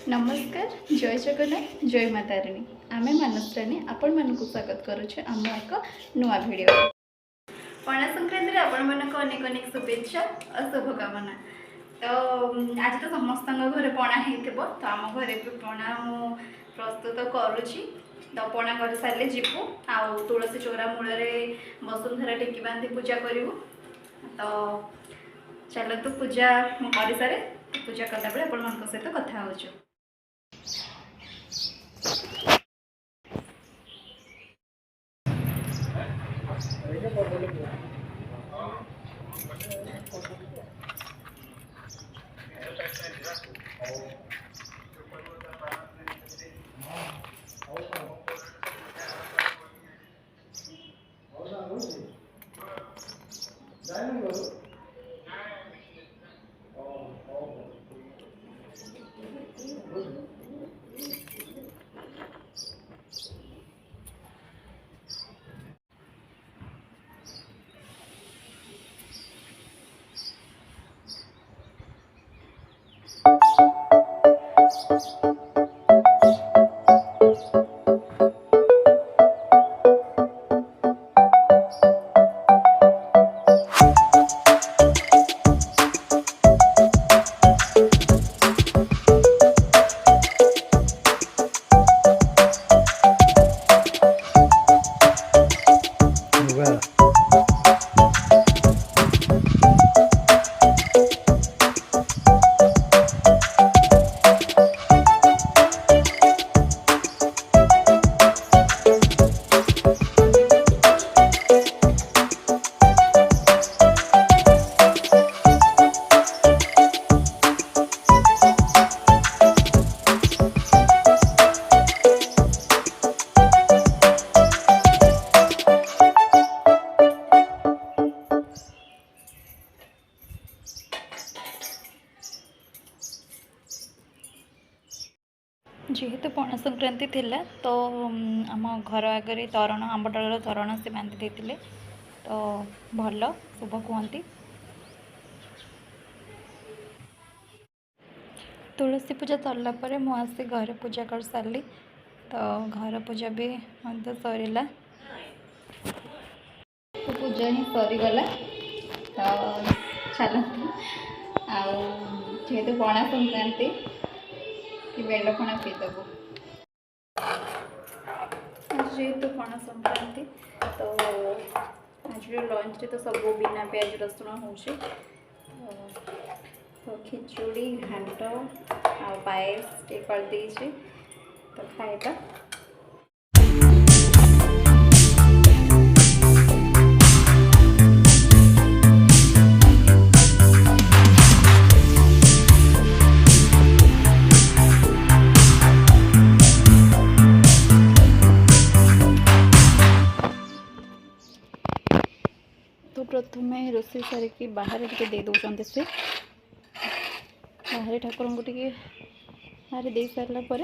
नमस्कार जय जगन्नाथ जय माता रानी आमे मानसरानी आपण मानक स्वागत करुचे आम एक नुआ वीडियो पणा संक्रांति आपण मानक अनेक अनेक शुभेच्छा और शुभकामना। तो आज तो समस्त घरे पणा हो तो आम घरे भी पणा मु प्रस्तुत करुची। तो पणा कर सारे जीवु आउ तुलसी चौरा मूल वसुंधरा टेकी बांधि पूजा करूँ। तो चलतु पूजा कर सारे पूजा कला बेले आपण सहित कथा हो। जेहेतु पणा संक्रांति थिला तो आम घर आगे तोरण आंबडाल तोरण से बांधि देते तो भल शुभ कहती। तुलसी पूजा सरला पर मु आसी घर पूजा कर सारी। तो घर पूजा भी सरला तो पूजा ही सरीगला। तो चलते जेहेतु पणा संक्रांति कि बेल पणा पीदबू जेहेतु पणा संक्रांति तो आज लंच तो सब बिना प्याज रसुण हो। तो खिचुड़ी घाट आ पायस कर दे तो खाइबा। तो प्रथम रोषे सारिकी बाहर टे दे दौरान से बाहर ठाकुर को टे बाहर दे सारापर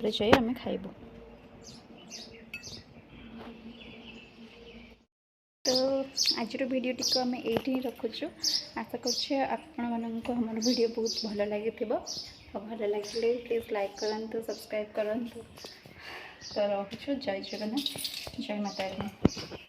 जाए आम खाइबू। तो आज भिडियोटी को आम ये रखुचु। आशा कर भिडियो बहुत भल लगी। तो भल लगे प्लीज लाइक करूँ सब्सक्राइब करूँ। तो रखुचु जय जगन्नाथ जय माता रानी।